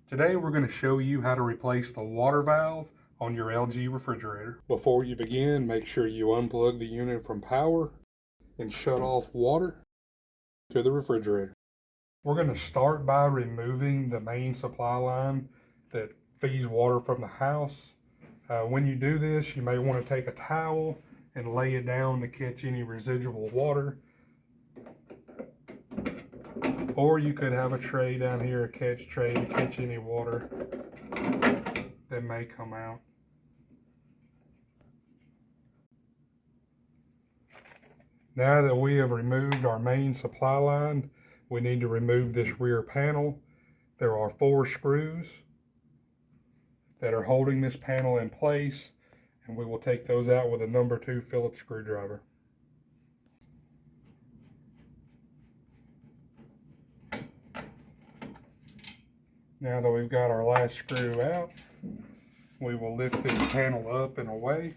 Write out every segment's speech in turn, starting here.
Today we're going to show you how to replace the water valve on your LG refrigerator. Before you begin, make sure you unplug the unit from power and shut off water to the refrigerator. We're going to start by removing the main supply line that feeds water from the house. When you do this, you may want to take a towel and lay it down to catch any residual water. Or you could have a tray down here, a catch tray, to catch any water that may come out. Now that we have removed our main supply line, we need to remove this rear panel. There are 4 screws that are holding this panel in place, and we will take those out with a number 2 Phillips screwdriver. Now that we've got our last screw out, we will lift this panel up and away,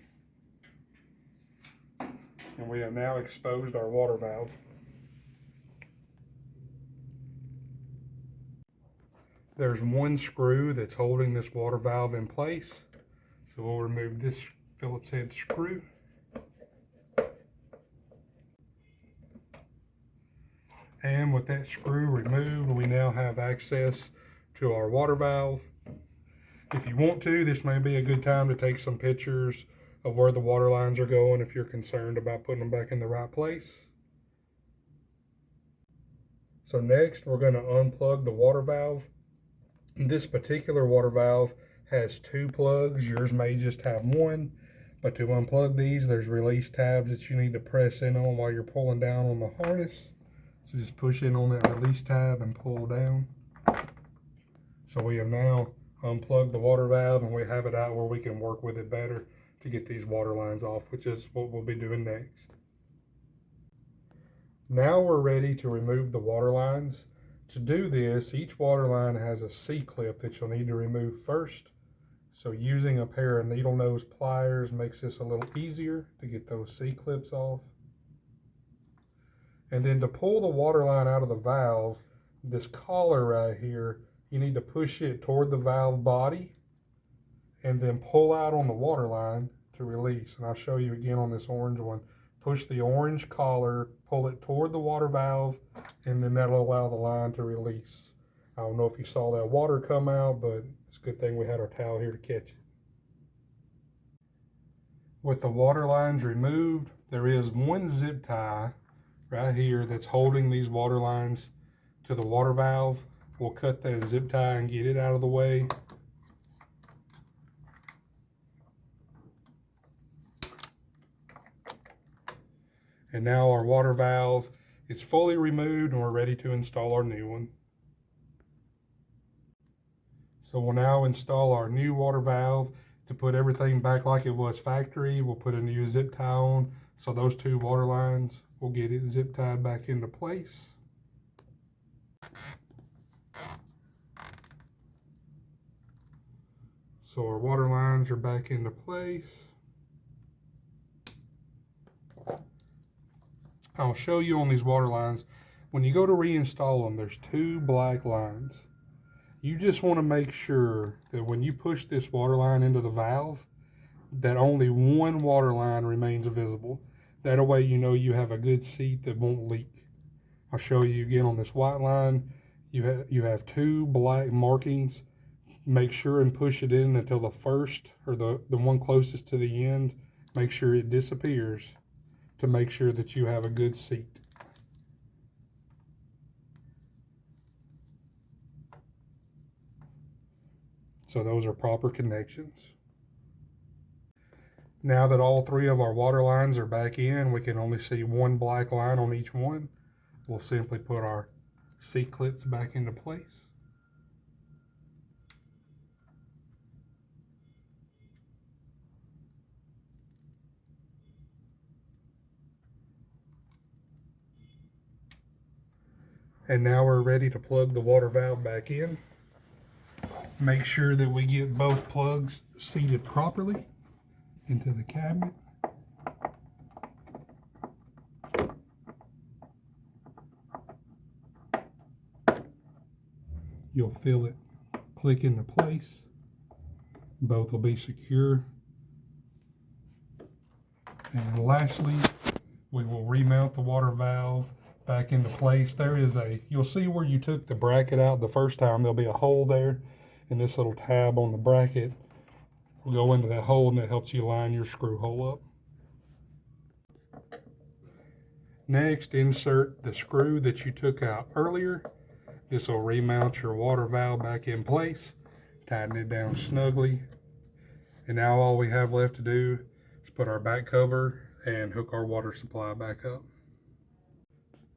and we have now exposed our water valve. There's 1 screw that's holding this water valve in place, so we'll remove this Phillips head screw. And with that screw removed, we now have access to our water valve. If you want to, this may be a good time to take some pictures of where the water lines are going if you're concerned about putting them back in the right place. So next, we're going to unplug the water valve. This particular water valve has 2 plugs. Yours may just have 1, but to unplug these, there's release tabs that you need to press in on while you're pulling down on the harness. So just push in on that release tab and pull down. So we have now unplugged the water valve, and we have it out where we can work with it better to get these water lines off, which is what we'll be doing next. Now we're ready to remove the water lines. To do this, each water line has a C-clip that you'll need to remove first. So using a pair of needle nose pliers makes this a little easier to get those C-clips off. And then to pull the water line out of the valve, this collar right here, you need to push it toward the valve body and then pull out on the water line to release. And I'll show you again on this orange one. Push the orange collar, pull it toward the water valve, and then that'll allow the line to release. I don't know if you saw that water come out, but it's a good thing we had our towel here to catch it. With the water lines removed, there is 1 zip tie right here that's holding these water lines to the water valve. We'll cut that zip tie and get it out of the way. And now our water valve is fully removed and we're ready to install our new one. So we'll now install our new water valve. To put everything back like it was factory, we'll put a new zip tie on. So those 2 water lines will get it zip tied back into place. So our water lines are back into place. I'll show you on these water lines, when you go to reinstall them, there's 2 black lines. You just want to make sure that when you push this water line into the valve, that only 1 water line remains visible. That way you know you have a good seat that won't leak. I'll show you again on this white line. You have 2 black markings. Make sure and push it in until the first, or the one closest to the end, make sure it disappears to make sure that you have a good seat. So those are proper connections. Now that all 3 of our water lines are back in, we can only see 1 black line on each one. We'll simply put our C-clips back into place. And now we're ready to plug the water valve back in. Make sure that we get both plugs seated properly into the cabinet. You'll feel it click into place. Both will be secure. And lastly, we will remount the water valve back into place. You'll see where you took the bracket out the first time, there'll be a hole there, and this little tab on the bracket will go into that hole, and it helps you line your screw hole up. Next, insert the screw that you took out earlier. This will remount your water valve back in place, tighten it down snugly. And now all we have left to do is put our back cover and hook our water supply back up.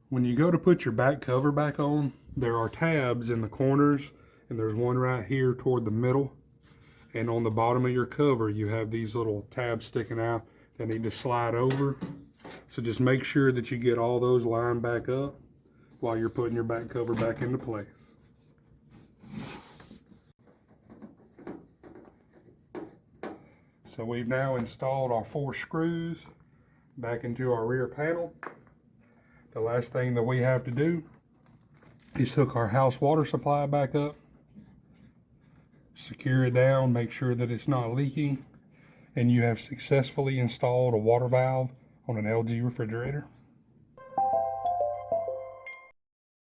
When you go to put your back cover back on, there are tabs in the corners, and there's one right here toward the middle. And on the bottom of your cover, you have these little tabs sticking out that need to slide over. So just make sure that you get all those lined back up while you're putting your back cover back into place. So we've now installed our 4 screws back into our rear panel. The last thing that we have to do is hook our house water supply back up, secure it down, make sure that it's not leaking, and you have successfully installed a water valve on an LG refrigerator.